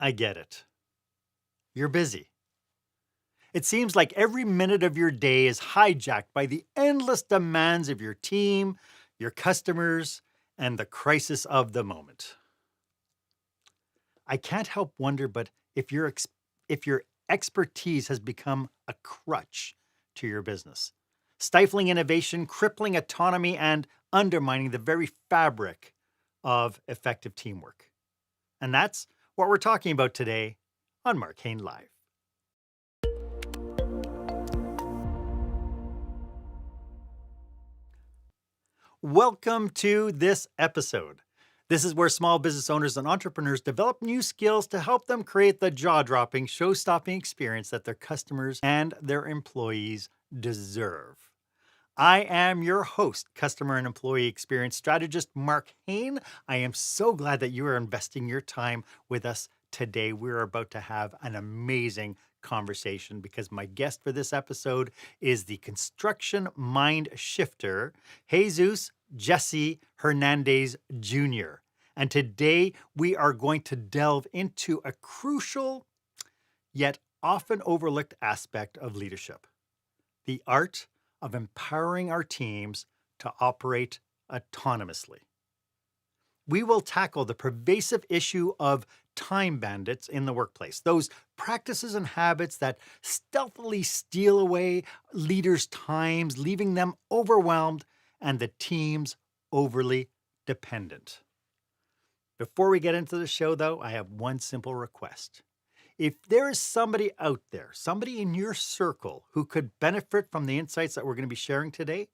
I get it. You're busy. It seems like every minute of your day is hijacked by the endless demands of your team, your customers, and the crisis of the moment. I can't help wonder, but if your expertise has become a crutch to your business, stifling innovation, crippling autonomy, and undermining the very fabric of effective teamwork. And that's what we're talking about today on Marc Haine Live. Welcome to this episode. This is where small business owners and entrepreneurs develop new skills to help them create the jaw-dropping, show-stopping experience that their customers and their employees deserve. I am your host, customer and employee experience strategist, Marc Haine. I am so glad that you are investing your time with us today. We're about to have an amazing conversation because my guest for this episode is the construction mind shifter, Jesse Hernandez Jr. And today we are going to delve into a crucial yet often overlooked aspect of leadership: the art of empowering our teams to operate autonomously. We will tackle the pervasive issue of time bandits in the workplace, those practices and habits that stealthily steal away leaders' times, leaving them overwhelmed and the teams overly dependent. Before we get into the show, though, I have one simple request. If there is somebody out there, somebody in your circle who could benefit from the insights that we're going to be sharing today,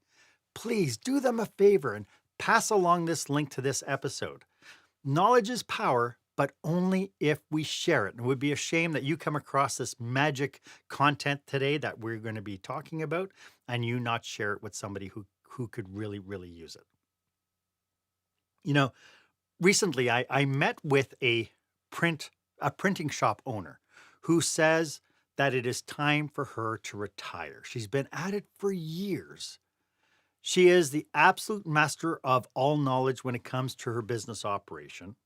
please do them a favor and pass along this link to this episode. Knowledge is power, but only if we share it. And it would be a shame that you come across this magic content today that we're going to be talking about and you not share it with somebody who could really, really use it. You know, recently I met with a printing shop owner who says that it is time for her to retire. She's been at it for years. She is the absolute master of all knowledge when it comes to her business operation,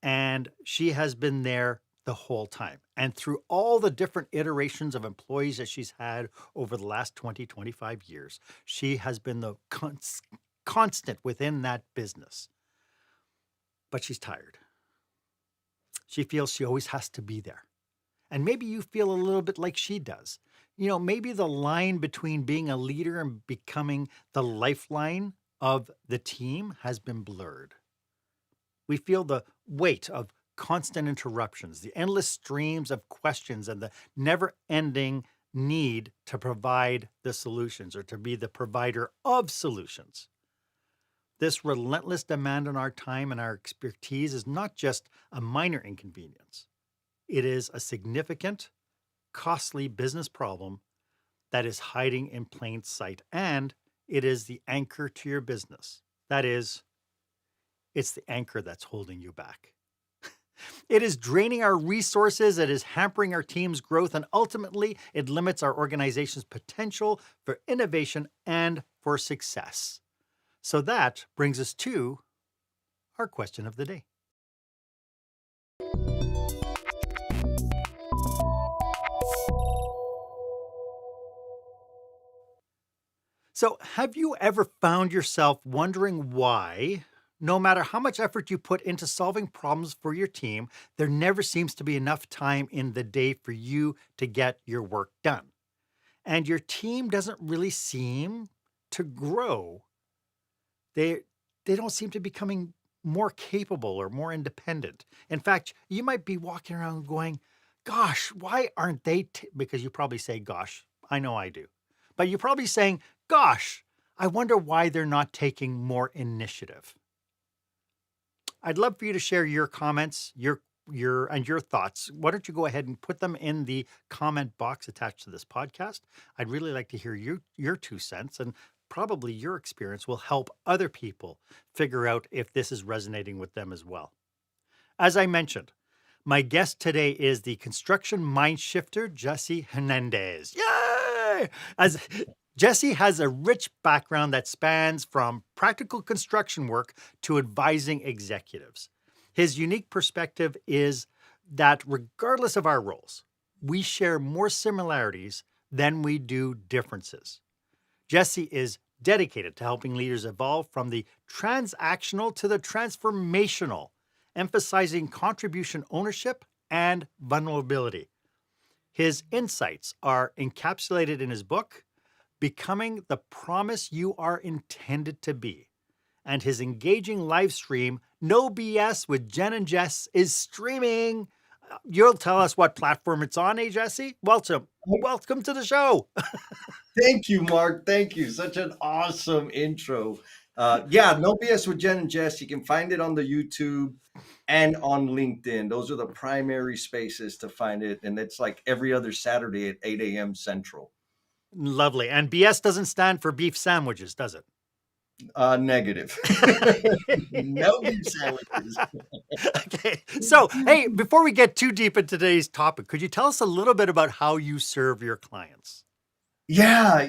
and she has been there the whole time. And through all the different iterations of employees that she's had over the last 20, 25 years, she has been the constant within that business. But she's tired. She feels she always has to be there. And maybe you feel a little bit like she does. You know, maybe the line between being a leader and becoming the lifeline of the team has been blurred. We feel the weight of constant interruptions, the endless streams of questions, and the never-ending need to provide the solutions or to be the provider of solutions. This relentless demand on our time and our expertise is not just a minor inconvenience. It is a significant, costly business problem that is hiding in plain sight, and it is the anchor to your business. That is, it's the anchor that's holding you back. It is draining our resources, it is hampering our team's growth, and ultimately, it limits our organization's potential for innovation and for success. So that brings us to our question of the day. So, have you ever found yourself wondering why, no matter how much effort you put into solving problems for your team, there never seems to be enough time in the day for you to get your work done? And your team doesn't really seem to grow. They don't seem to be becoming more capable or more independent. In fact, you might be walking around going, gosh, why aren't they? Because you probably say, gosh, I know I do. But you're probably saying, gosh, I wonder why they're not taking more initiative. I'd love for you to share your comments, your thoughts. Why don't you go ahead and put them in the comment box attached to this podcast? I'd really like to hear your 2 cents, and probably your experience will help other people figure out if this is resonating with them as well. As I mentioned, my guest today is the construction mind shifter, Jesse Hernandez. Yay! Jesse has a rich background that spans from practical construction work to advising executives. His unique perspective is that regardless of our roles, we share more similarities than we do differences. Jesse is dedicated to helping leaders evolve from the transactional to the transformational, emphasizing contribution ownership and vulnerability. His insights are encapsulated in his book, Becoming the Promise You Are Intended to Be. And his engaging live stream, No BS with Jen and Jess, is streaming. You'll tell us what platform it's on, eh, Jesse? Welcome. Welcome to the show. Thank you, Marc. Thank you. Such an awesome intro. Yeah, No BS with Jen and Jess. You can find it on the YouTube and on LinkedIn. Those are the primary spaces to find it. And it's like every other Saturday at 8 a.m. Central. Lovely. And BS doesn't stand for beef sandwiches, does it? Negative. No beef sandwiches. Okay. So, hey, before we get too deep into today's topic, could you tell us a little bit about how you serve your clients? Yeah,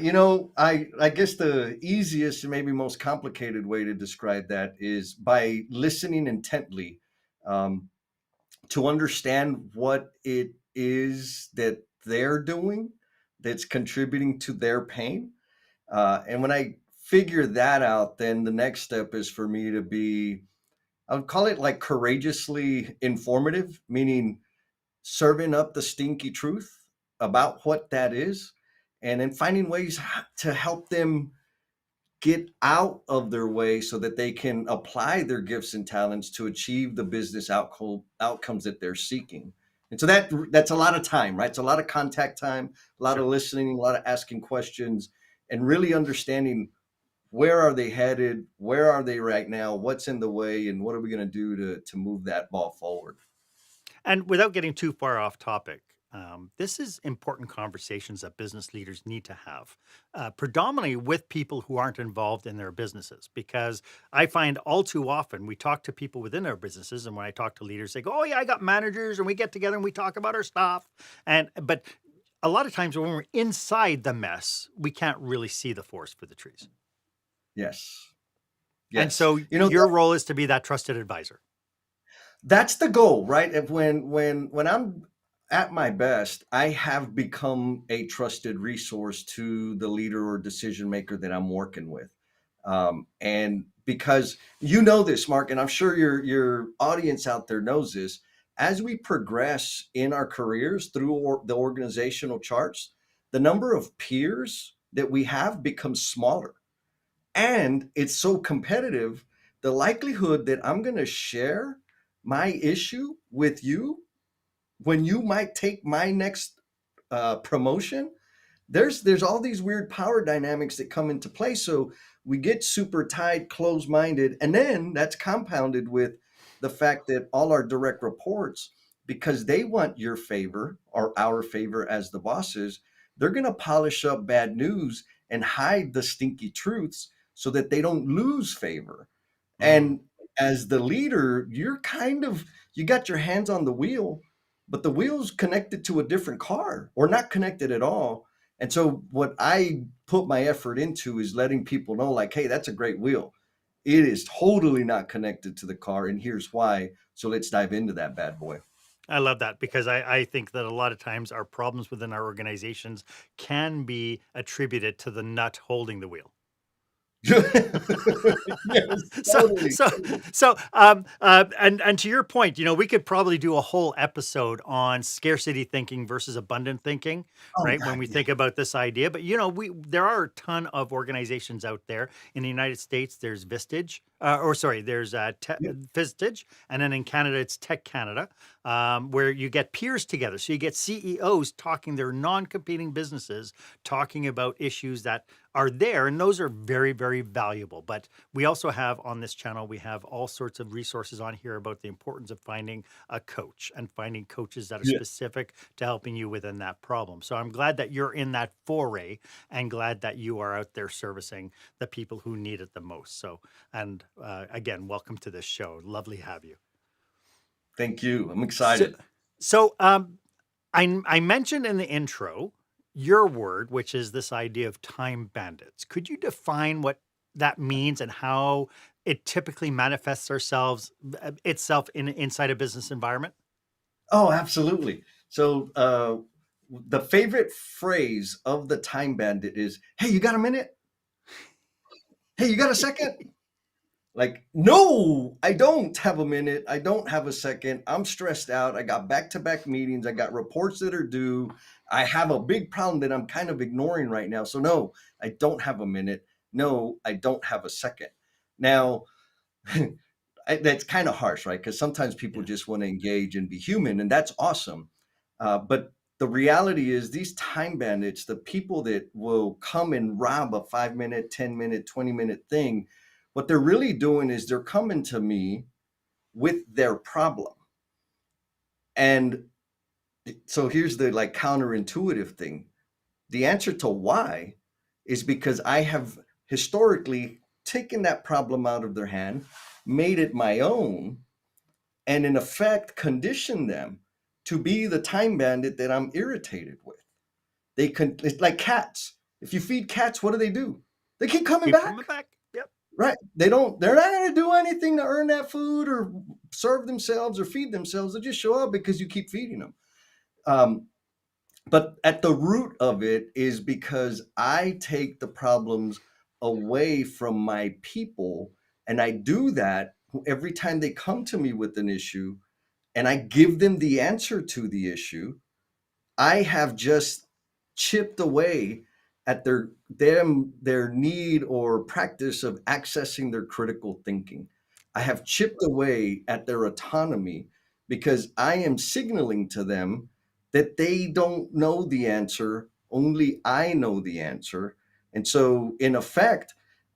I guess the easiest and maybe most complicated way to describe that is by listening intently, um, to understand what it is that they're doing that's contributing to their pain. And when I figure that out, then the next step is for me to be, I would call it like courageously informative, meaning serving up the stinky truth about what that is, and then finding ways to help them get out of their way so that they can apply their gifts and talents to achieve the business outcomes that they're seeking. And so that's a lot of time, right? It's a lot of contact time, a lot of Sure. listening, a lot of asking questions, and really understanding where are they headed, where are they right now, what's in the way, and what are we going to do to move that ball forward. And without getting too far off topic, this is important conversations that business leaders need to have, predominantly with people who aren't involved in their businesses. Because I find all too often we talk to people within our businesses, and when I talk to leaders, they go, "Oh yeah, I got managers," and we get together and we talk about our stuff. But a lot of times when we're inside the mess, we can't really see the forest for the trees. Yes. And Yes. so your role is to be that trusted advisor. That's the goal, right? If when I'm at my best, I have become a trusted resource to the leader or decision maker that I'm working with. And because you know this, Marc, and I'm sure your audience out there knows this, as we progress in our careers through the organizational charts, the number of peers that we have becomes smaller. And it's so competitive, the likelihood that I'm going to share my issue with you when you might take my next promotion, there's all these weird power dynamics that come into play. So we get super tight, closed-minded, and then that's compounded with the fact that all our direct reports, because they want your favor or our favor as the bosses, they're going to polish up bad news and hide the stinky truths so that they don't lose favor. Mm. And as the leader, you got your hands on the wheel, but the wheel's connected to a different car or not connected at all. And so what I put my effort into is letting people know, like, hey, that's a great wheel. It is totally not connected to the car, and here's why. So let's dive into that bad boy. I love that because I think that a lot of times our problems within our organizations can be attributed to the nut holding the wheel. Yes, so totally. so and to your point, we could probably do a whole episode on scarcity thinking versus abundant thinking, Oh right? When God, we yeah. think about this idea, but we there are a ton of organizations out there. In the United States, there's Vistage, or sorry, there's Yeah. Vistage, and then in Canada, it's Tech Canada, where you get peers together. So you get CEOs talking their non-competing businesses, talking about issues that are there, and those are very, very valuable. But we also have on this channel, we have all sorts of resources on here about the importance of finding a coach and finding coaches that are Yeah. specific to helping you within that problem. So I'm glad that you're in that foray and glad that you are out there servicing the people who need it the most. So, and again, welcome to this show. Lovely to have you. Thank you. I'm So, excited. so I mentioned in the intro your word, which is this idea of time bandits. Could you define what that means and how it typically manifests itself inside a business environment? Oh, absolutely. So the favorite phrase of the time bandit is, "Hey, you got a minute? Hey, you got a second?" Like, no, I don't have a minute. I don't have a second. I'm stressed out. I got back to back meetings. I got reports that are due. I have a big problem that I'm kind of ignoring right now. So, no, I don't have a minute. No, I don't have a second. Now, that's kind of harsh, right? Because sometimes people Yeah. just want to engage and be human, and that's awesome. But the reality is, these time bandits, the people that will come and rob a 5 minute, 10 minute, 20 minute thing, what they're really doing is they're coming to me with their problem. And so here's the like counterintuitive thing. The answer to why is because I have historically taken that problem out of their hand, made it my own, and in effect conditioned them to be the time bandit that I'm irritated with. It's like cats. If you feed cats, what do? They keep coming Keep coming back. back. Yep. Right. They're not going to do anything to earn that food or serve themselves or feed themselves. They just show up because you keep feeding them. Um, but at the root of it is because I take the problems away from my people. And I do that every time they come to me with an issue and I give them the answer to the issue. I have just chipped away at their need or practice of accessing their critical thinking. I have chipped away at their autonomy because I am signaling to them that they don't know the answer, only I know the answer. And so, in effect,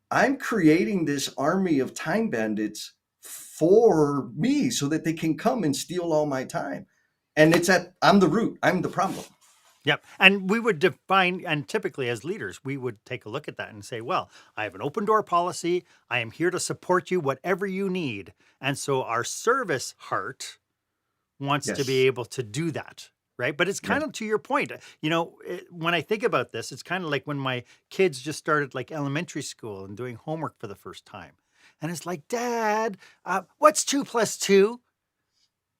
I'm creating this army of time bandits for me so that they can come and steal all my time. And I'm the root, I'm the problem. Yep. And we would define, and typically as leaders, we would take a look at that and say, well, I have an open door policy. I am here to support you, whatever you need. And so our service heart wants to be Yes. able to do that. Right. But it's Yes. kind of to your point. When I think about this, it's kind of like when my kids just started like elementary school and doing homework for the first time. And it's like, Dad, what's 2 plus 2?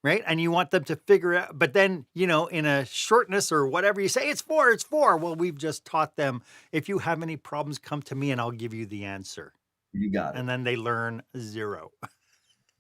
Right? And you want them to figure out, but then, in a shortness or whatever you say, it's 4, it's 4. Well, we've just taught them, if you have any problems, come to me and I'll give you the answer. You got it. And then they learn 0.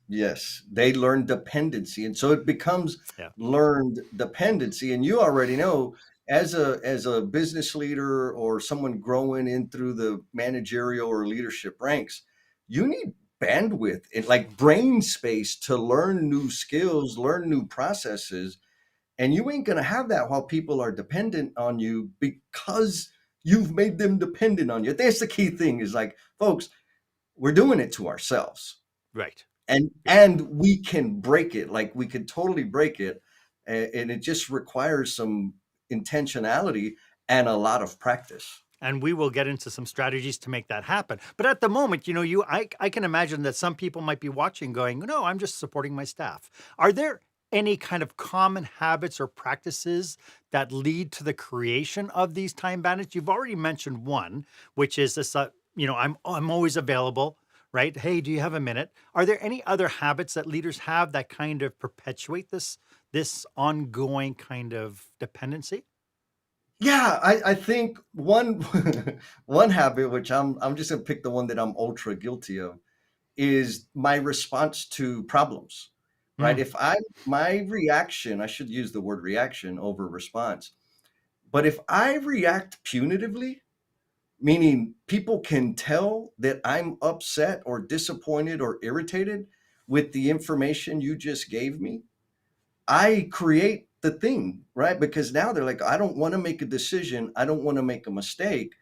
Yes, they learn dependency, and so it becomes Yeah. learned dependency. And you already know, as a business leader or someone growing in through the managerial or leadership ranks, you need bandwidth and like brain space to learn new skills, learn new processes, and you ain't gonna have that while people are dependent on you because you've made them dependent on you. That's the key thing. Is like, folks, we're doing it to ourselves. Right. and Yeah. and we can break it, like we could totally break it, and it just requires some intentionality and a lot of practice. And we will get into some strategies to make that happen. But at the moment, I can imagine that some people might be watching going, no, I'm just supporting my staff. Are there any kind of common habits or practices that lead to the creation of these time bandits? You've already mentioned one, which is this, I'm always available, right? Hey, do you have a minute? Are there any other habits that leaders have that kind of perpetuate this ongoing kind of dependency? Yeah, I think one one habit, which I'm just gonna pick the one that I'm ultra guilty of, is my response to problems. Right? Mm, If I My reaction, I should use the word reaction over response, but if I react punitively, meaning people can tell that I'm upset or disappointed or irritated with the information you just gave me, I create the thing, right? Because now they're like, I don't want to make a decision. I don't want to make a mistake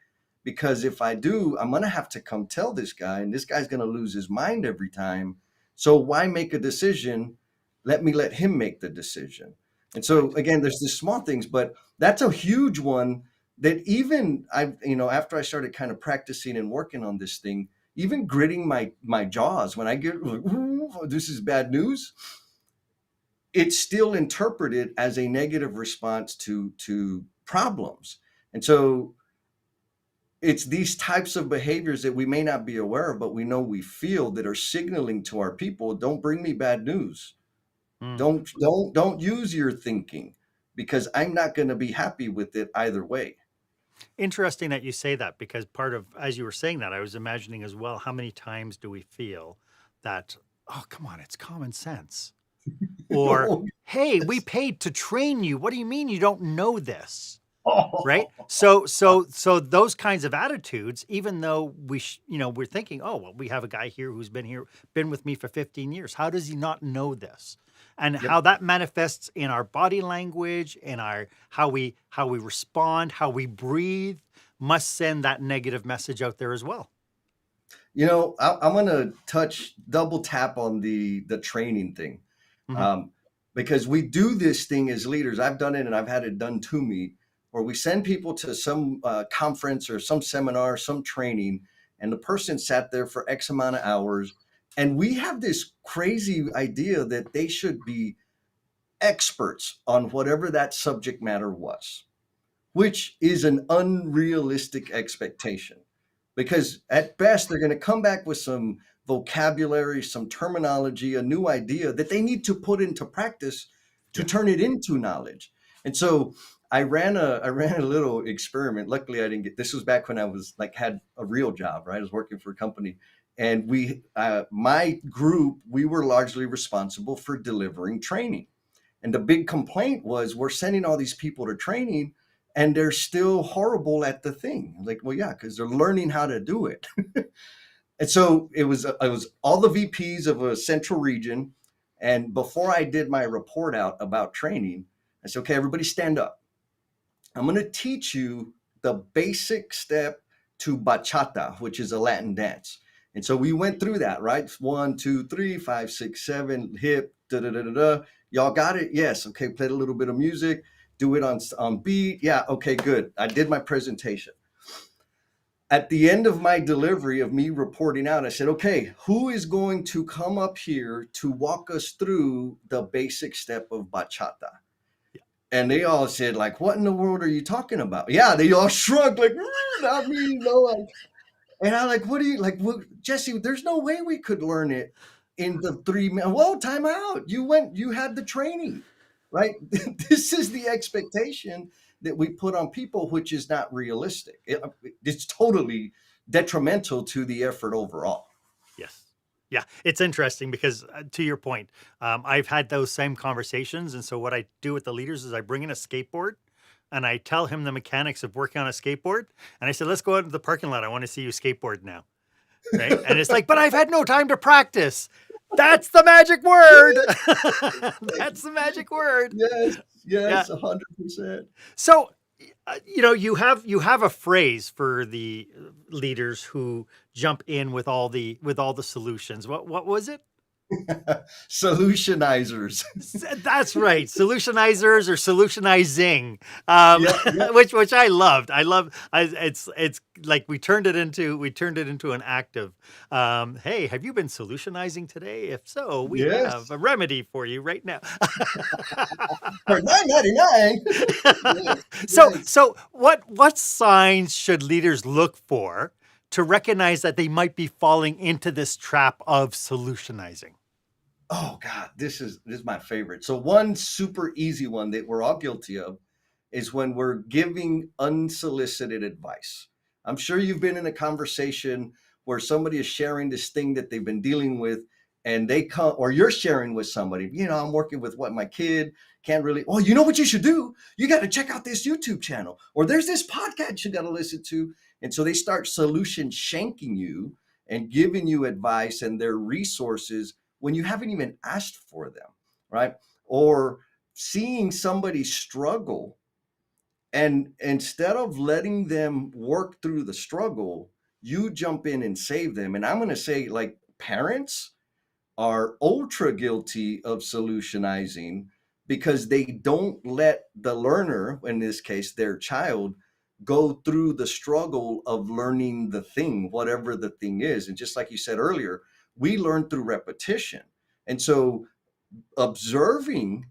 because if I do, I'm going to have to come tell this guy, and this guy's going to lose his mind every time. So why make a decision? Let him make the decision. And so right. again, there's these small things, but that's a huge one that even after I started kind of practicing and working on this thing, even gritting my jaws when I get like, "Ooh, this is bad news," it's still interpreted as a negative response to problems. And so it's these types of behaviors that we may not be aware of, but we know we feel, that are signaling to our people, don't bring me bad news. Mm. Don't use your thinking, because I'm not going to be happy with it either way. Interesting that you say that, because part of, as you were saying that, I was imagining as well, how many times do we feel that, oh, come on, it's common sense? Or, Oh, hey, we yes. paid to train you. What do you mean you don't know this? Right? Oh, So those kinds of attitudes, even though we're thinking, oh, well, we have a guy here, been with me for 15 years. How does he not know this? And yep. how that manifests in our body language, in our how we respond, how we breathe, must send that negative message out there as well. I'm going to double tap on the training thing, Mhm. um, because we do this thing as leaders. I've done it, and I've had it done to me, where we send people to some conference or some seminar, some training, and the person sat there for X amount of hours, and we have this crazy idea that they should be experts on whatever that subject matter was, which is an unrealistic expectation, because at best they're going to come back with some vocabulary, some terminology, a new idea that they need to put into practice to Yeah. turn it into knowledge. And so I ran a little experiment. Luckily, I didn't get, this was back when I was like had a real job, right? I was working for a company, and my group, we were largely responsible for delivering training. And the big complaint was, we're sending all these people to training and they're still horrible at the thing. Like, well, yeah, because they're learning how to do it. And so it was all the VPs of a central region. And before I did my report out about training, I said, okay, everybody stand up. I'm going to teach you the basic step to bachata, which is a Latin dance. And so we went through that, right? 1, 2, 3, 5, 6, 7, hip, da da da da da. Y'all got it? Yes. Okay, played a little bit of music, do it on beat. Yeah, okay, good. I did my presentation. At the end of my delivery of me reporting out, I said, okay, who is going to come up here to walk us through the basic step of bachata? And they all said, like, what in the world are you talking about? Yeah, they all shrugged, like, not me, like, and I'm like, what do you like? What, Jesse, there's no way we could learn it in the 3 minutes. Whoa, time out. You had the training, right? This is the expectation that we put on people, which is not realistic. It's totally detrimental to the effort overall. Yes. Yeah, it's interesting because, to your point, I've had those same conversations. And so, what I do with the leaders is I bring in a skateboard and I tell him the mechanics of working on a skateboard. And I said, let's go out into the parking lot. I want to see you skateboard now. Right. And it's like, but I've had no time to practice. That's the magic word. That's the magic word. Yes, Yeah. yes, 100%. So, you have a phrase for the leaders who jump in with all the solutions. What was it? Solutionizers. That's right, solutionizers or solutionizing, Yeah, yeah. which I loved. It's like we turned it into an active. Hey, have you been solutionizing today? If so, we have Yes. a remedy for you right now. For 9.99. Yes, so yes. so what signs should leaders look for to recognize that they might be falling into this trap of solutionizing? Oh God, this is my favorite. So one super easy one that we're all guilty of is when we're giving unsolicited advice. I'm sure you've been in a conversation where somebody is sharing this thing that they've been dealing with, and they come, or you're sharing with somebody, I'm working with what my kid can't really, oh, you know what you should do? You got to check out this YouTube channel, or there's this podcast you got to listen to. And so they start solution shanking you and giving you advice and their resources when you haven't even asked for them, right? Or seeing somebody struggle, and instead of letting them work through the struggle, you jump in and save them. And I'm going to say, like, parents are ultra guilty of solutionizing because they don't let the learner, in this case, their child, go through the struggle of learning the thing, whatever the thing is. And just like you said earlier, we learn through repetition. And so observing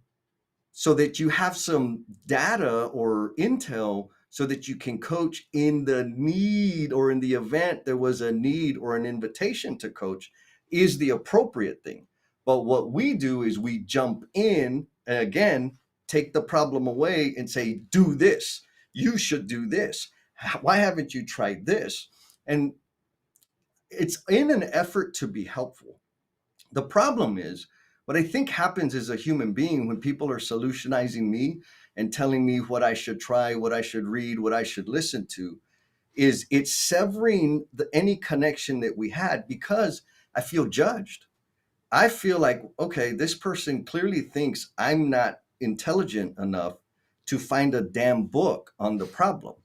so that you have some data or intel so that you can coach in the need, or in the event there was a need or an invitation to coach, is the appropriate thing. But what we do is we jump in and again take the problem away and say, do this. You should do this. Why haven't you tried this? And it's in an effort to be helpful. The problem is, what I think happens as a human being when people are solutionizing me and telling me what I should try, what I should read, what I should listen to, is it's severing any connection that we had because I feel judged. I feel like, okay, this person clearly thinks I'm not intelligent enough to find a damn book on the problem.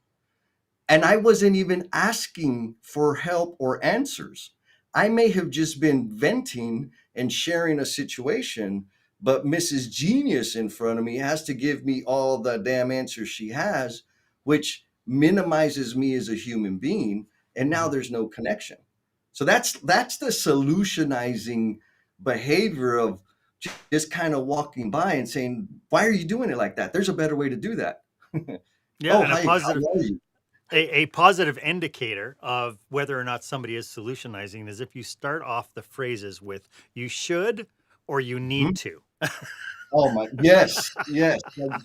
And I wasn't even asking for help or answers. I may have just been venting and sharing a situation, but Mrs. Genius in front of me has to give me all the damn answers she has, which minimizes me as a human being. And now Mhm. there's no connection. So that's the solutionizing behavior of just kind of walking by and saying, "Why are you doing it like that? There's a better way to do that." Yeah, Oh, and a hi, how positive are you? a positive indicator of whether or not somebody is solutionizing is if you start off the phrases with "you should" or "you need Mhm. to." Oh my, yes, yes. Like,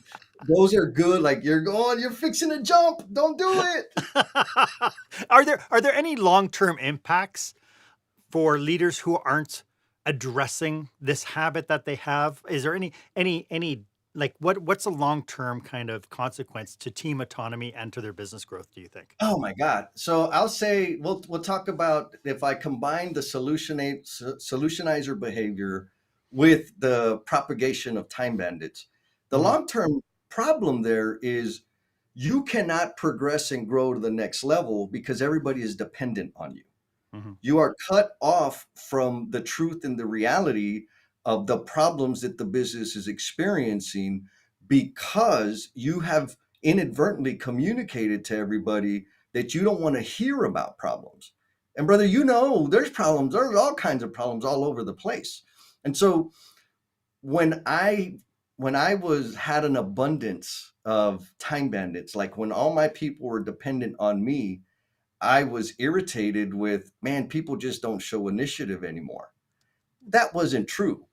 those are good. Like you're going, you're fixing to jump. Don't do it. Are there any long-term impacts for leaders who aren't addressing this habit that they have? Is there any like what's a long-term kind of consequence to team autonomy and to their business growth, do you think? Oh my God. So I'll say we'll talk about if I combine the solutionizer behavior with the propagation of time bandits. The Mhm, long-term problem there is you cannot progress and grow to the next level because everybody is dependent on you. mhm, You are cut off from the truth and the reality of the problems that the business is experiencing because you have inadvertently communicated to everybody that you don't want to hear about problems. And brother, you know, there's problems, there's all kinds of problems all over the place. And so when I when I was had an abundance of time bandits, like when all my people were dependent on me, I was irritated with, man, people just don't show initiative anymore. That wasn't true.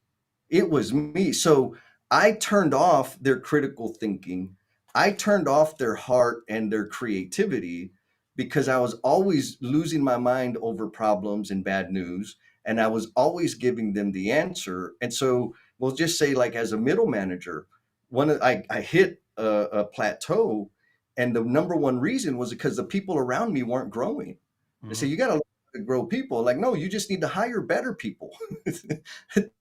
It was me. So I turned off their critical thinking. I turned off their heart and their creativity because I was always losing my mind over problems and bad news. And I was always giving them the answer. And so we'll just say, like, as a middle manager, I hit a plateau. And the number one reason was because the people around me weren't growing. They say, mhm, you got to grow people. Like, no, you just need to hire better people.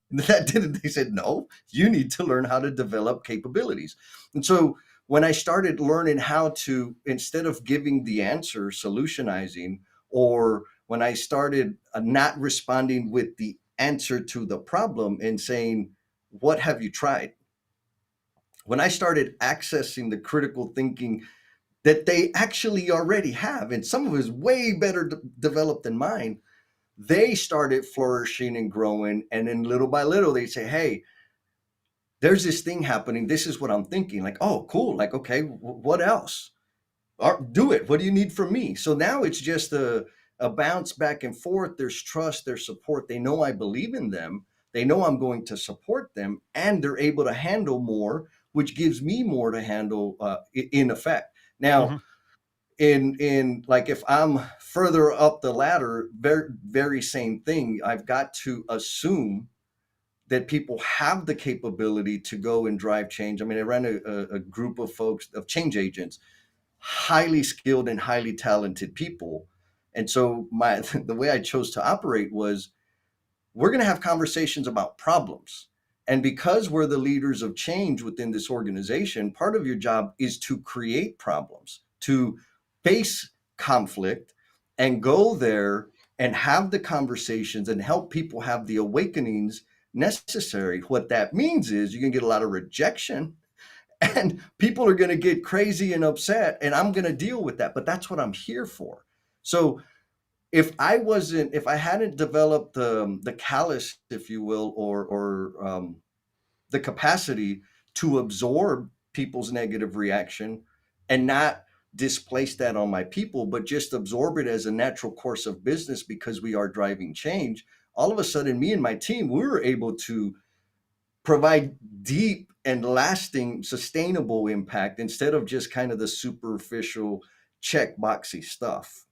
That didn't, they said, no, you need to learn how to develop capabilities. And so when I started learning how to, instead of giving the answer, solutionizing, or when I started not responding with the answer to the problem and saying, what have you tried? When I started accessing the critical thinking that they actually already have, and some of it is way better developed than mine, they started flourishing and growing. And then little by little, they say, hey, there's this thing happening. This is what I'm thinking. Like, oh, cool. Like, okay, what else? Do it. What do you need from me? So now it's just a bounce back and forth. There's trust, there's support. They know I believe in them. They know I'm going to support them, and they're able to handle more, which gives me more to handle in effect. Now, mhm, in like if I'm further up the ladder, very same thing. I've got to assume that people have the capability to go and drive change. I mean, I ran a group of folks, of change agents, highly skilled and highly talented people. And so my the way I chose to operate was we're going to have conversations about problems. And because we're the leaders of change within this organization, part of your job is to create problems, to face conflict and go there and have the conversations and help people have the awakenings necessary. What that means is you can get a lot of rejection and people are going to get crazy and upset, and I'm going to deal with that. But that's what I'm here for. So if I hadn't developed the callus, if you will, or the capacity to absorb people's negative reaction and not displace that on my people, but just absorb it as a natural course of business because we are driving change, all of a sudden, me and my team, we were able to provide deep and lasting, sustainable impact instead of just kind of the superficial, checkboxy stuff.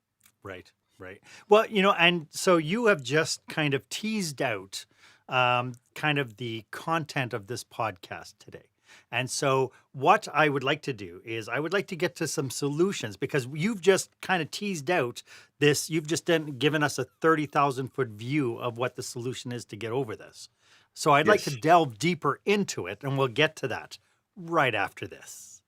Right, right. Well, and so you have just kind of teased out kind of the content of this podcast today. And so, what I would like to do is, I would like to get to some solutions because you've just kind of teased out this. You've just given us a 30,000-foot view of what the solution is to get over this. So, I'd like to Yes. delve deeper into it, and we'll get to that right after this.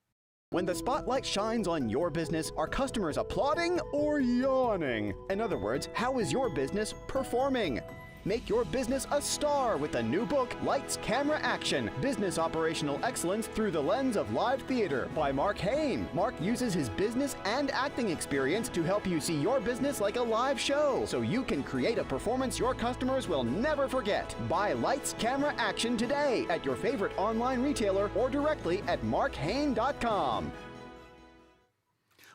When the spotlight shines on your business, are customers applauding or yawning? In other words, how is your business performing? Make your business a star with the new book, Lights, Camera, Action, Business Operational Excellence Through the Lens of Live Theater by Marc Haine. Marc uses his business and acting experience to help you see your business like a live show, so you can create a performance your customers will never forget. Buy Lights, Camera, Action today at your favorite online retailer or directly at marchaine.com.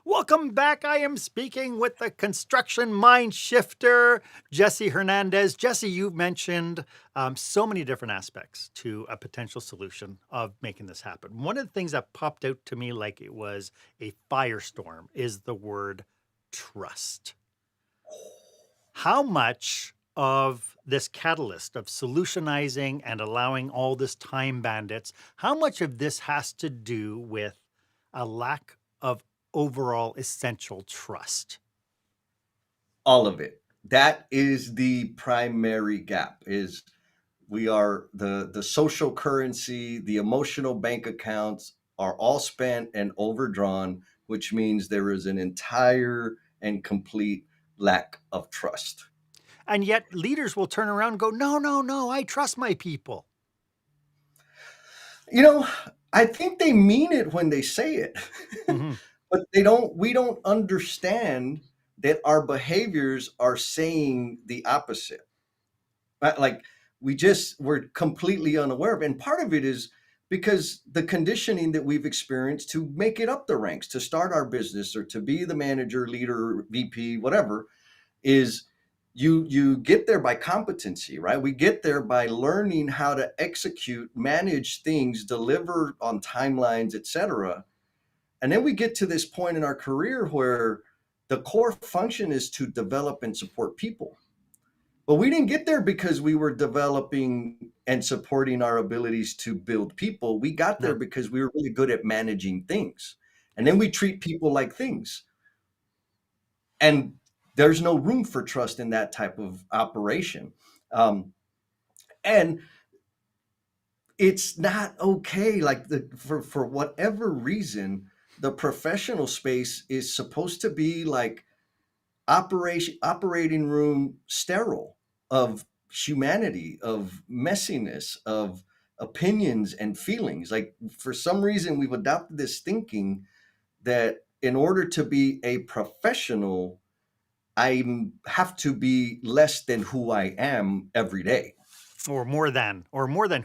Welcome back. I am speaking with the construction mind shifter, Jesse Hernandez. Jesse, you've mentioned so many different aspects to a potential solution of making this happen. One of the things that popped out to me like it was a firestorm is the word trust. How much of this catalyst of solutionizing and allowing all this time bandits, how much of this has to do with a lack of overall essential trust? All of it. That is the primary gap. Is we are the social currency, the emotional bank accounts are all spent and overdrawn, which means there is an entire and complete lack of trust. And yet leaders will turn around and go, no, no, no, I trust my people. You know, I think they mean it when they say it. Mhm. But we don't understand that our behaviors are saying the opposite. Right? Like we're completely unaware of it. And part of it is because the conditioning that we've experienced to make it up the ranks, to start our business or to be the manager, leader, VP, whatever, is you get there by competency, right? We get there by learning how to execute, manage things, deliver on timelines, etc. And then we get to this point in our career where the core function is to develop and support people. But we didn't get there because we were developing and supporting our abilities to build people. We got there No. because we were really good at managing things. And then we treat people like things. And there's no room for trust in that type of operation. And it's not okay. Like for whatever reason, the professional space is supposed to be like operating room sterile of humanity, of messiness, of opinions and feelings. Like for some reason, we've adopted this thinking that in order to be a professional, I have to be less than who I am every day. Or more than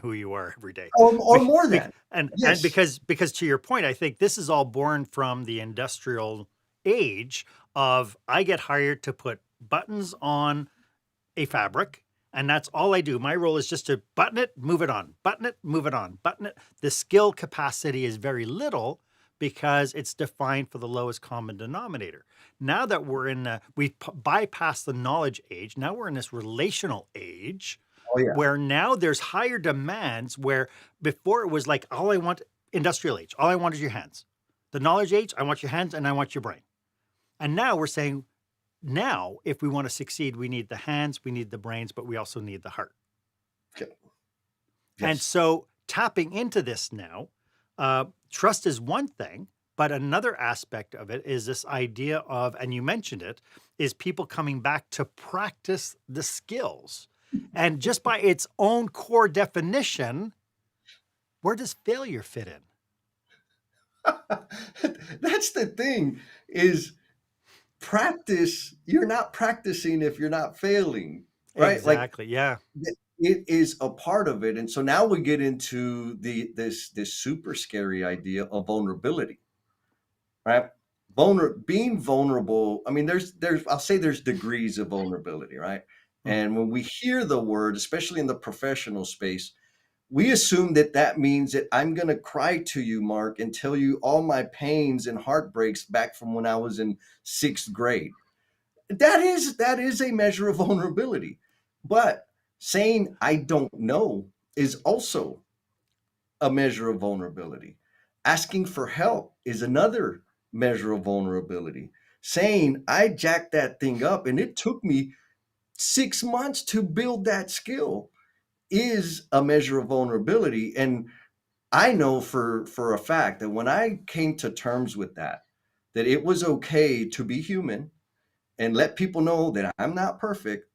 who you are every day. Or more than. And Yes. because to your point, I think this is all born from the industrial age of I get hired to put buttons on a fabric, and that's all I do. My role is just to button it, move it on, button it, move it on, button it. The skill capacity is very little because it's defined for the lowest common denominator. Now that we've bypassed the knowledge age, now we're in this relational age Oh yeah. where now there's higher demands where before it was like, all I want, industrial age, all I want is your hands. The knowledge age, I want your hands and I want your brain. And now we're saying, now, if we want to succeed, we need the hands, we need the brains, but we also need the heart. Okay. And Yes. so tapping into this now, trust is one thing, but another aspect of it is this idea of, and you mentioned it, is people coming back to practice the skills. And just by its own core definition, where does failure fit in? That's the thing is practice. You're not practicing if you're not failing, right? Like Exactly. Yeah. it is a part of it. And so now we get into this super scary idea of vulnerability, right? Being vulnerable. I mean, there's I'll say there's degrees of vulnerability, right? Mhm. And when we hear the word, especially in the professional space, we assume that that means that I'm going to cry to you, Mark, and tell you all my pains and heartbreaks back from when I was in sixth grade. That is a measure of vulnerability. But saying I don't know is also a measure of vulnerability. Asking for help is another measure of vulnerability. Saying I jacked that thing up and it took me 6 months to build that skill is a measure of vulnerability. And I know for a fact that when I came to terms with that, that it was okay to be human and let people know that I'm not perfect,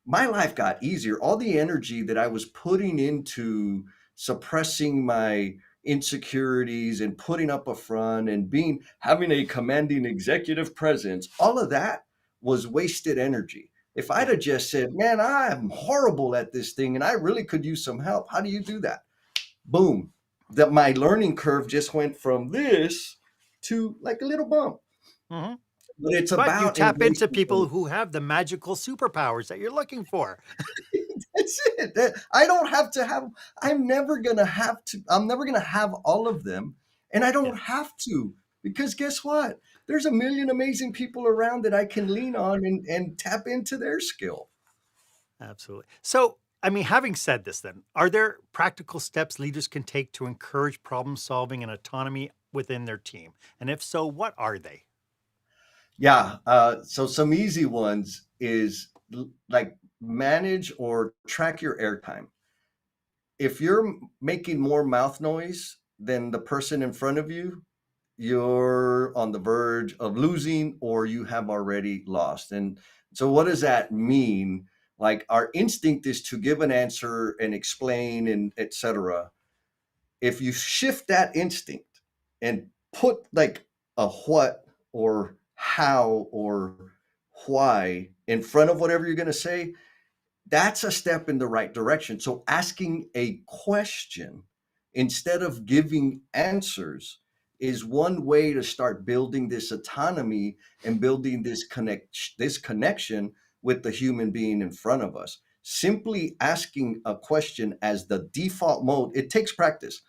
my life got easier. All the energy that I was putting into suppressing my insecurities and putting up a front and being having a commanding executive presence, all of that was wasted energy. If I'd Yeah. have just said, man, I'm horrible at this thing and I really could use some help. How do you do that? Boom. That my learning curve just went from this to like a little bump. Mhm. But it's But you about tap into embracing people who have the magical superpowers that you're looking for. that's it. I don't have to have, I'm never going to have all of them. And I Yeah, don't have to, because guess what? There's a million amazing people around that I can lean on and tap into their skill. absolutely. So, I mean, having said this, then, are there practical steps leaders can take to encourage problem solving and autonomy within their team? And if so, what are they? Yeah. So some easy ones is like manage or track your airtime. If you're making more mouth noise than the person in front of you, you're on the verge of losing or you have already lost. And so, what does that mean? Like, our instinct is to give an answer and explain and etc. If you shift that instinct and put like a what or how or why in front of whatever you're going to say, that's a step in the right direction. So asking a question instead of giving answers is one way to start building this autonomy and building this connection with the human being in front of us. Simply asking a question as the default mode, it takes practice.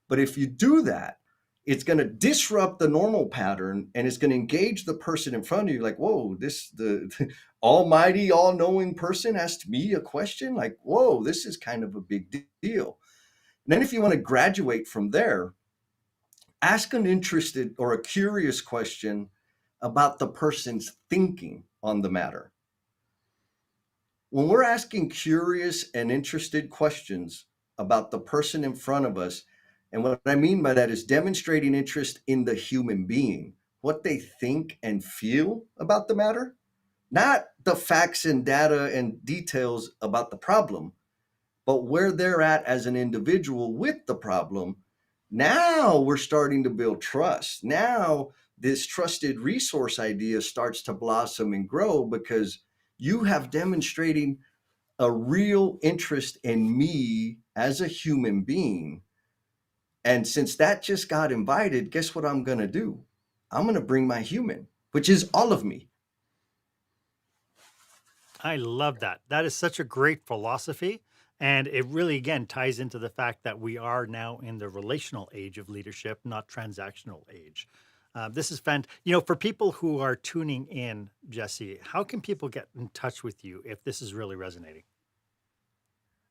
But if you do that, it's going to disrupt the normal pattern and it's going to engage the person in front of you like, whoa, this the almighty all-knowing person asked me a question, like, whoa, this is kind of a big deal. And then if you want to graduate from there, ask an interested or a curious question about the person's thinking on the matter. When we're asking curious and interested questions about the person in front of us, and what I mean by that is demonstrating interest in the human being, what they think and feel about the matter, not the facts and data and details about the problem, but where they're at as an individual with the problem. Now we're starting to build trust. Now this trusted resource idea starts to blossom and grow because you have demonstrating a real interest in me as a human being. And since that just got invited, guess what I'm going to do? I'm going to bring my human, which is all of me. I love that. That is such a great philosophy. And it really, again, ties into the fact that we are now in the relational age of leadership, not transactional age. This is for people who are tuning in, Jesse, how can people get in touch with you if this is really resonating?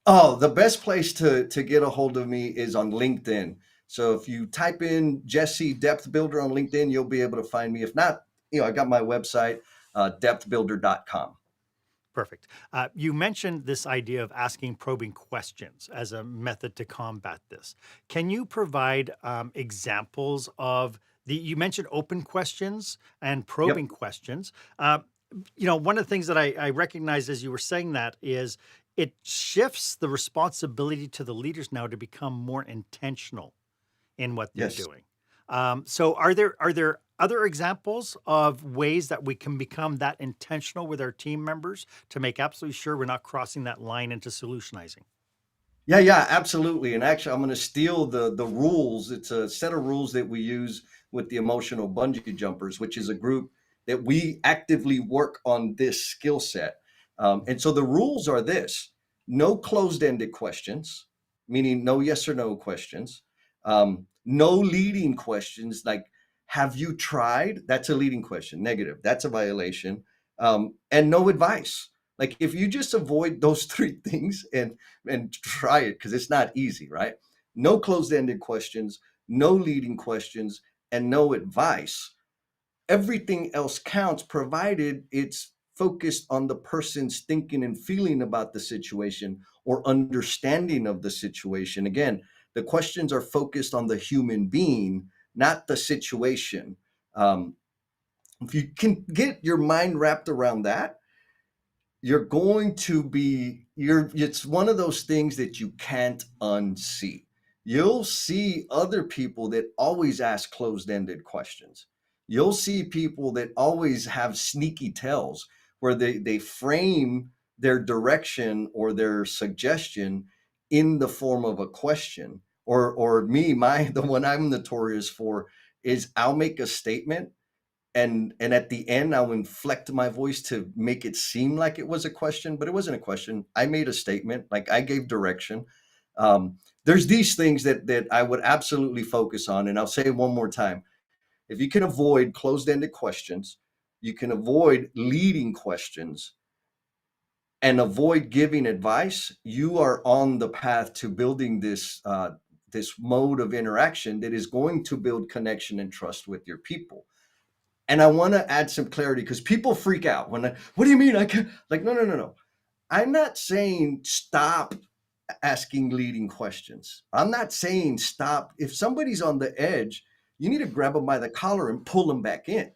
Oh, the best place to get a hold of me is on LinkedIn. So if you type in Jesse Depth Builder on LinkedIn, you'll be able to find me. If not, I got my website, depthbuilder.com. Perfect. You mentioned this idea of asking probing questions as a method to combat this. Can you provide examples of you mentioned open questions and Yep. probing questions. One of the things that I recognized as you were saying that is it shifts the responsibility to the leaders now to become more intentional in what they're Yes. doing. So are there other examples of ways that we can become that intentional with our team members to make absolutely sure we're not crossing that line into solutionizing? Yeah, absolutely. And actually, I'm going to steal the rules. It's a set of rules that we use with the emotional bungee jumpers, which is a group that we actively work on this skill set. And so the rules are this: no closed-ended questions, meaning no yes or no questions. No leading questions like, have you tried? That's a leading question. Negative. That's a violation. And no advice. Like if you just avoid those three things and try it, because it's not easy, right? No closed-ended questions, no leading questions, and no advice. Everything else counts, provided it's focused on the person's thinking and feeling about the situation or understanding of the situation. Again, the questions are focused on the human being, not the situation. If you can get your mind wrapped around that, you're going to be it's one of those things that you can't unsee. You'll see other people that always ask closed-ended questions. You'll see people that always have sneaky tells where they frame their direction or their suggestion in the form of a question. Or me, the one I'm notorious for is I'll make a statement and at the end I'll inflect my voice to make it seem like it was a question, but it wasn't a question. I made a statement, like I gave direction. There's these things that I would absolutely focus on, and I'll say it one more time. If you can avoid closed-ended questions, you can avoid leading questions, and avoid giving advice, you are on the path to building this mode of interaction that is going to build connection and trust with your people. And I want to add some clarity because people freak out when what do you mean I can't? Like, no. I'm not saying stop asking leading questions. I'm not saying stop. If somebody's on the edge, you need to grab them by the collar and pull them back in.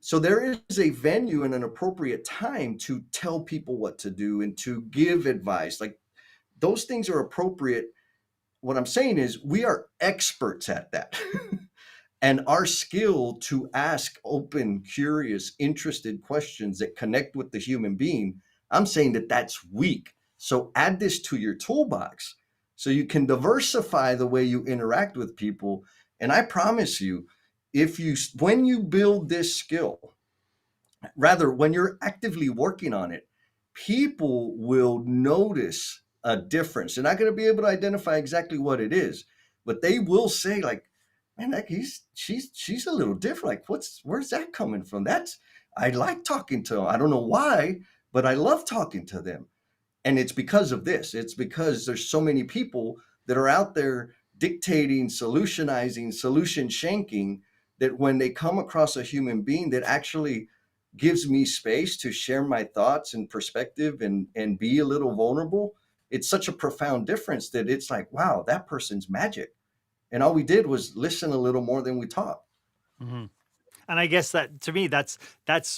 So there is a venue and an appropriate time to tell people what to do and to give advice. Like those things are appropriate. What I'm saying is we are experts at that. And our skill to ask open, curious, interested questions that connect with the human being, I'm saying that that's weak. So add this to your toolbox so you can diversify the way you interact with people. And I promise you, when you build this skill, rather when you're actively working on it, people will notice a difference. They're not going to be able to identify exactly what it is, but they will say like, man, like she's a little different. Like, where's that coming from? I like talking to them. I don't know why, but I love talking to them. And it's because of this. It's because there's so many people that are out there dictating, solutionizing, solution shanking, that when they come across a human being that actually gives me space to share my thoughts and perspective and be a little vulnerable, it's such a profound difference that it's like, wow, that person's magic. And all we did was listen a little more than we talked. Mm-hmm. And I guess that to me, that's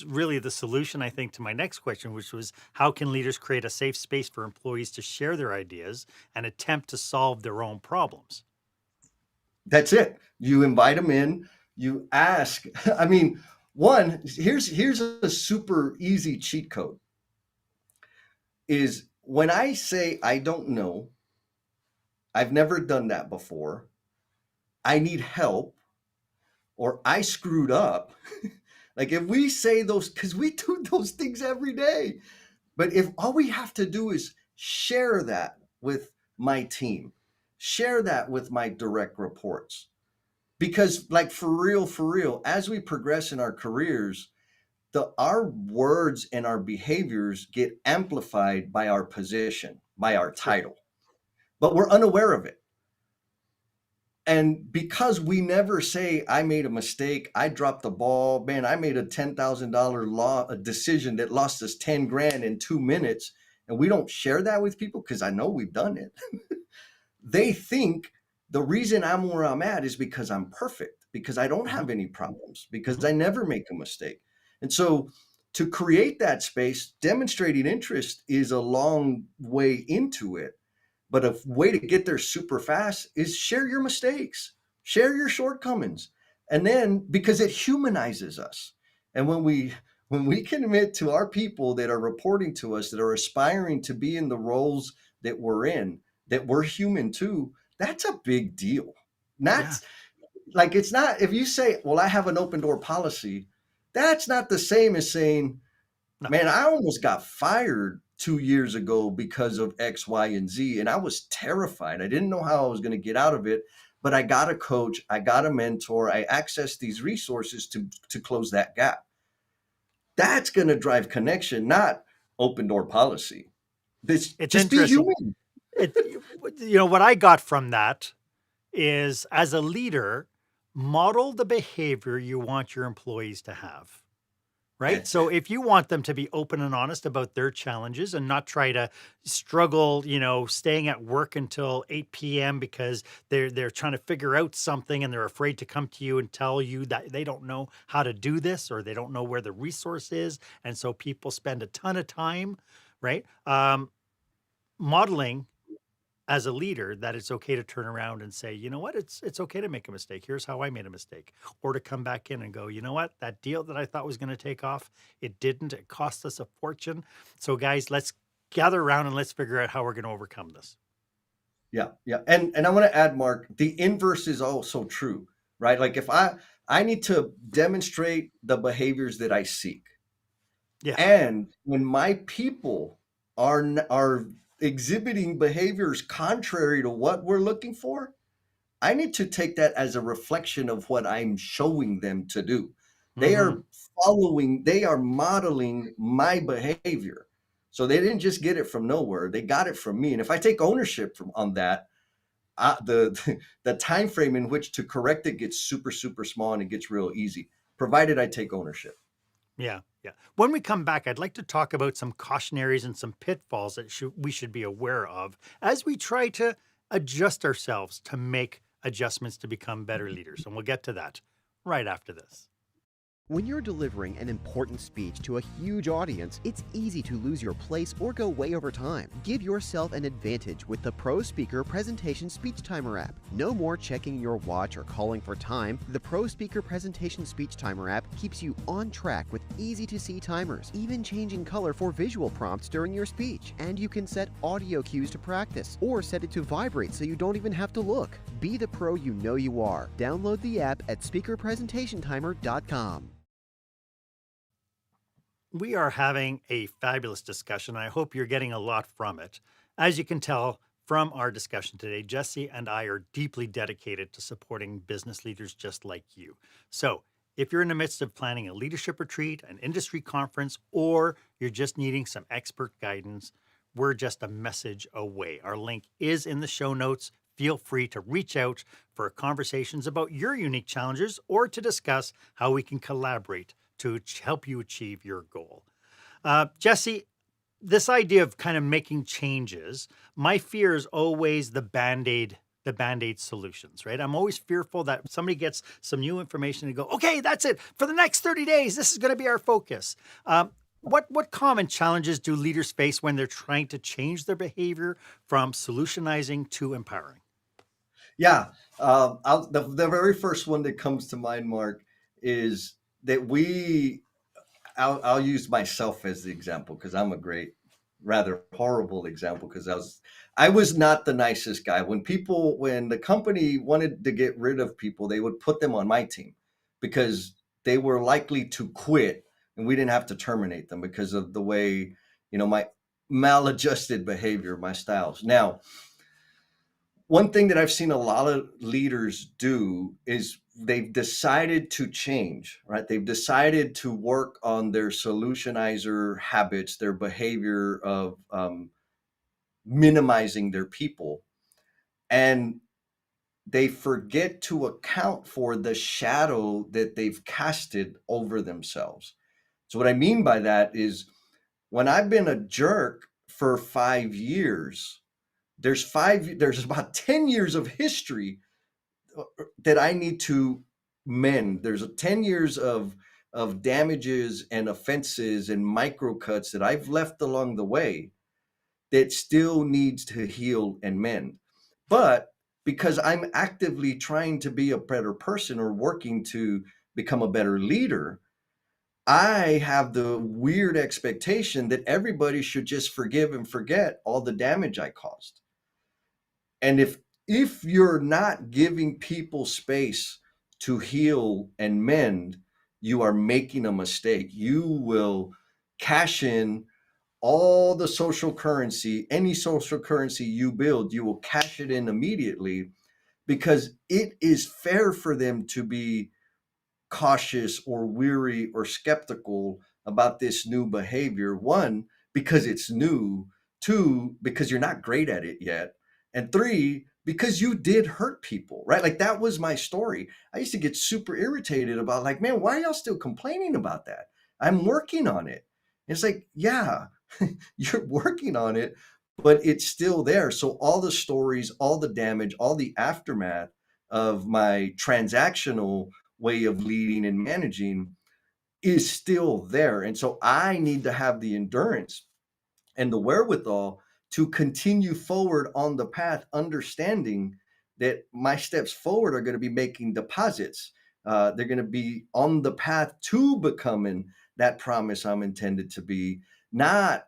really the solution, I think, to my next question, which was how can leaders create a safe space for employees to share their ideas and attempt to solve their own problems? That's it. You invite them in, you ask. I mean, here's a super easy cheat code is when I say I don't know, I've never done that before, I need help, or I screwed up. Like if we say those, because we do those things every day, but if all we have to do is share that with my team, share that with my direct reports, because like for real, as we progress in our careers, our words and our behaviors get amplified by our position, by our title, but we're unaware of it. And because we never say, I made a mistake, I dropped the ball, man, I made a $10,000 a decision that lost us 10 grand in 2 minutes, and we don't share that with people because I know we've done it. They think the reason I'm where I'm at is because I'm perfect, because I don't have any problems, because I never make a mistake. And so to create that space, demonstrating interest is a long way into it. But a way to get there super fast is share your mistakes, share your shortcomings. And then because it humanizes us. And when we can admit to our people that are reporting to us, that are aspiring to be in the roles that we're in, that we're human too, that's a big deal. That's like, it's not, if you say, well, I have an open door policy, that's not the same as saying, No. Man, I almost got fired 2 years ago because of X, Y, and Z. And I was terrified. I didn't know how I was going to get out of it. But I got a coach, I got a mentor, I accessed these resources to close that gap. That's going to drive connection, not open door policy. This It's just be interesting. human. What I got from that is, as a leader, model the behavior you want your employees to have. Right. That's So it. if you want them to be open and honest about their challenges and not try to struggle, staying at work until 8 p.m. because they're trying to figure out something and they're afraid to come to you and tell you that they don't know how to do this or they don't know where the resource is. And so people spend a ton of time, right? Modeling as a leader that it's okay to turn around and say, you know what, it's okay to make a mistake. Here's how I made a mistake. Or to come back in and go, you know what, that deal that I thought was going to take off, it didn't. It cost us a fortune. So guys, let's gather around and let's figure out how we're going to overcome this. Yeah, yeah. And I want to add, Mark, the inverse is also true, right? Like if I need to demonstrate the behaviors that I seek. Yeah. And when my people are exhibiting behaviors contrary to what we're looking for, I need to take that as a reflection of what I'm showing them to do. They Mm-hmm. are they are modeling my behavior. So they didn't just get it from nowhere; they got it from me. And if I take ownership on that, the the time frame in which to correct it gets super super small and it gets real easy, provided I take ownership. Yeah. Yeah. When we come back, I'd like to talk about some cautionaries and some pitfalls that we should be aware of as we try to adjust ourselves to make adjustments to become better leaders. And we'll get to that right after this. When you're delivering an important speech to a huge audience, it's easy to lose your place or go way over time. Give yourself an advantage with the Pro Speaker Presentation Speech Timer app. No more checking your watch or calling for time. The Pro Speaker Presentation Speech Timer app keeps you on track with easy-to-see timers, even changing color for visual prompts during your speech. And you can set audio cues to practice, or set it to vibrate so you don't even have to look. Be the pro you know you are. Download the app at speakerpresentationtimer.com. We are having a fabulous discussion. I hope you're getting a lot from it. As you can tell from our discussion today, Jesse and I are deeply dedicated to supporting business leaders just like you. So if you're in the midst of planning a leadership retreat, an industry conference, or you're just needing some expert guidance, we're just a message away. Our link is in the show notes. Feel free to reach out for conversations about your unique challenges or to discuss how we can collaborate to help you achieve your goal. Jesse, this idea of kind of making changes, my fear is always the Band-Aid solutions, right? I'm always fearful that somebody gets some new information and go, okay, that's it. For the next 30 days, this is going to be our focus. What common challenges do leaders face when they're trying to change their behavior from solutionizing to empowering? Yeah, the very first one that comes to mind, Mark, is that I'll use myself as the example because I'm a great, rather horrible example because I was not the nicest guy. When the company wanted to get rid of people, they would put them on my team because they were likely to quit and we didn't have to terminate them because of the way, my maladjusted behavior, my styles. Now, one thing that I've seen a lot of leaders do is they've decided to change, right? They've decided to work on their solutionizer habits, their behavior of minimizing their people. And they forget to account for the shadow that they've casted over themselves. So, what I mean by that is when I've been a jerk for 5 years, there's about 10 years of history that I need to mend. There's 10 years of damages and offenses and micro cuts that I've left along the way that still needs to heal and mend. But because I'm actively trying to be a better person or working to become a better leader, I have the weird expectation that everybody should just forgive and forget all the damage I caused. And if you're not giving people space to heal and mend, you are making a mistake. You will cash in all the social currency, any social currency you build, you will cash it in immediately, because it is fair for them to be cautious or weary or skeptical about this new behavior. One, because it's new. Two, because you're not great at it yet. And three, because you did hurt people, right? Like, that was my story. I used to get super irritated about, like, man, why are y'all still complaining about that? I'm working on it. It's like, yeah, you're working on it, but it's still there. So all the stories, all the damage, all the aftermath of my transactional way of leading and managing is still there. And so I need to have the endurance and the wherewithal to continue forward on the path, understanding that my steps forward are going to be making deposits. They're going to be on the path to becoming that promise I'm intended to be, not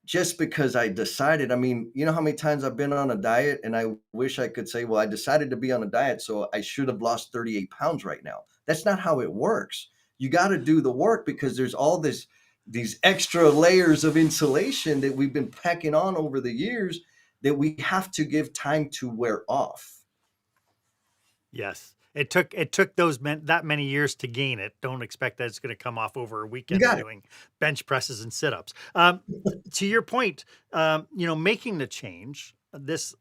just because I decided. I mean, you know how many times I've been on a diet and I wish I could say, well, I decided to be on a diet, so I should have lost 38 pounds right now. That's not how it works. You got to do the work, because there's all these extra layers of insulation that we've been packing on over the years that we have to give time to wear off. Yes. It took that many years to gain it. Don't expect that it's going to come off over a You weekend of got it. doing bench presses and sit-ups. To your point, making the change, this,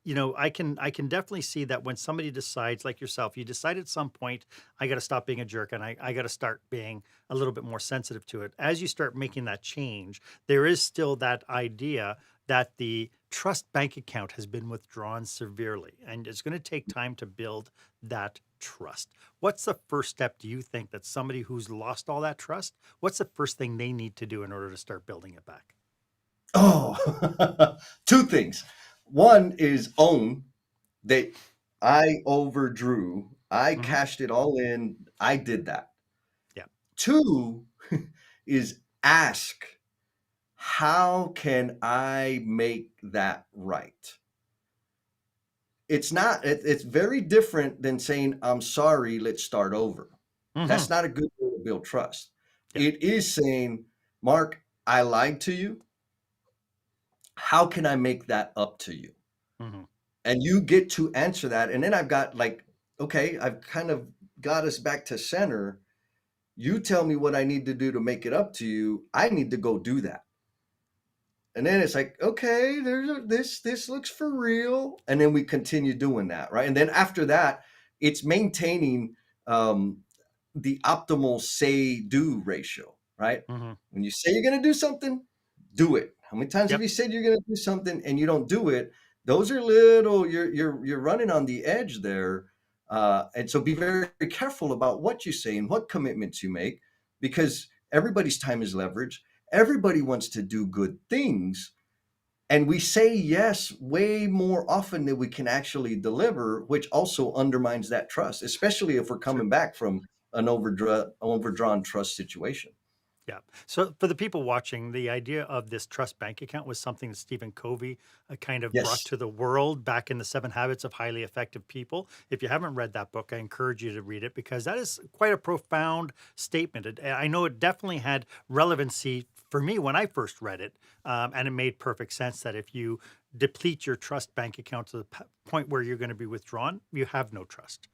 I can definitely see that when somebody decides, like yourself, you decide at some point, I got to stop being a jerk, and I got to start being a little bit more sensitive to it. As you start making that change, there is still that idea that the trust bank account has been withdrawn severely, and it's going to take time to build that trust. What's the first step, do you think, that somebody who's lost all that trust, what's the first thing they need to do in order to start building it back? Oh, two things. One is own that I overdrew. I Hmm. cashed it all in. I did that. Yeah. Two is ask, how can I make that right? It's very different than saying, I'm sorry, let's start over. Hmm. That's not a good way to build trust. Yeah. It is saying, Mark, I lied to you. How can I make that up to you? Hmm. And you get to answer that. And then I've got, like, okay, I've kind of got us back to center. You tell me what I need to do to make it up to you. I need to go do that. And then it's like, okay, this looks for real. And then we continue doing that, right? And then after that, it's maintaining um, the optimal say do ratio, right? Hmm. When you say you're going to do something, do it. How many times have Yep. you said you're going to do something and you don't do it? Those are little. You're running on the edge there, and so be very careful about what you say and what commitments you make, because everybody's time is leverage. Everybody wants to do good things, and we say yes way more often than we can actually deliver, which also undermines that trust, especially if we're Sure. coming back from an overdrawn trust situation. Yeah. So for the people watching, the idea of this trust bank account was something that Stephen Covey kind of brought Yes. to the world back in the 7 Habits of Highly Effective People. If you haven't read that book, I encourage you to read it, because that is quite a profound statement. I know it definitely had relevancy for me when I first read it, and it made perfect sense that if you deplete your trust bank account to the point where you're going to be withdrawn, you have no trust.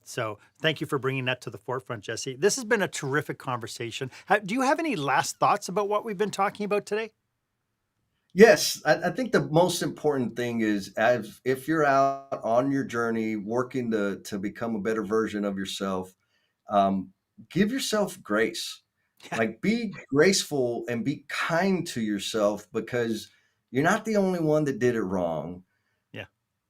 So thank you for bringing that to the forefront, Jesse. This has been a terrific conversation. Do you have any last thoughts about what we've been talking about today? Yes, I think the most important thing is, as if you're out on your journey working to become a better version of yourself, um, give yourself grace. Yeah. Like, be graceful and be kind to yourself, because you're not the only one that did it wrong. Yeah.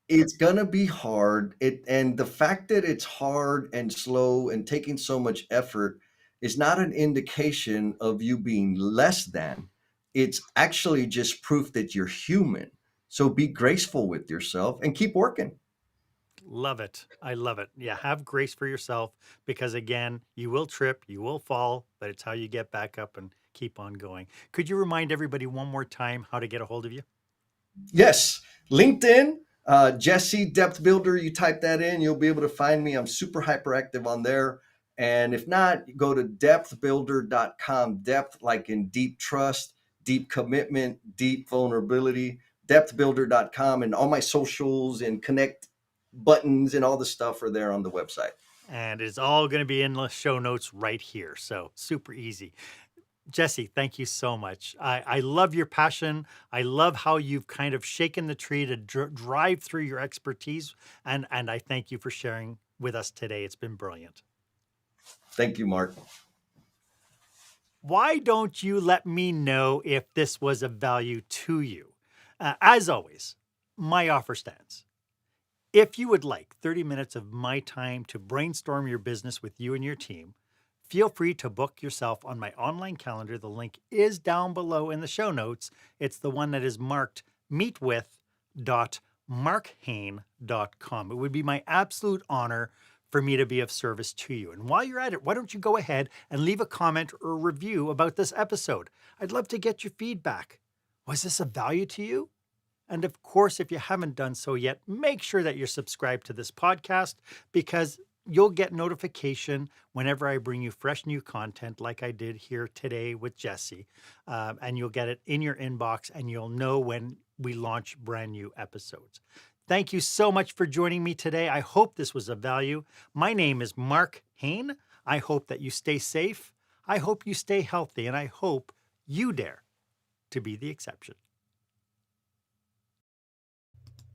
It's gonna be hard. And the fact that it's hard and slow and taking so much effort is not an indication of you being less than. It's actually just proof that you're human. So be graceful with yourself and keep working. Love it. I love it. Yeah. Have grace for yourself, because again, you will trip, you will fall, but it's how you get back up and keep on going. Could you remind everybody one more time how to get a hold of you? Yes, LinkedIn, Jesse Depth Builder. You type that in, you'll be able to find me. I'm super hyperactive on there. And if not, go to depthbuilder.com. Depth like in deep trust, deep commitment, deep vulnerability. Depthbuilder.com, and all my socials and connect buttons and all the stuff are there on the website. And it's all going to be in the show notes right here. So super easy. Jesse, thank you so much. I love your passion. I love how you've kind of shaken the tree to drive through your expertise. And I thank you for sharing with us today. It's been brilliant. Thank you, Marc. Why don't you let me know if this was of value to you? As always, my offer stands. If you would like 30 minutes of my time to brainstorm your business with you and your team, feel free to book yourself on my online calendar. The link is down below in the show notes. It's the one that is marked meetwith.marchaine.com. It would be my absolute honor for me to be of service to you. And while you're at it, why don't you go ahead and leave a comment or a review about this episode? I'd love to get your feedback. Was this of value to you? And of course, if you haven't done so yet, make sure that you're subscribed to this podcast, because you'll get notification whenever I bring you fresh new content like I did here today with Jesse. And you'll get it in your inbox, and you'll know when we launch brand new episodes. Thank you so much for joining me today. I hope this was of value. My name is Marc Haine. I hope that you stay safe. I hope you stay healthy, and I hope you dare to be the exception.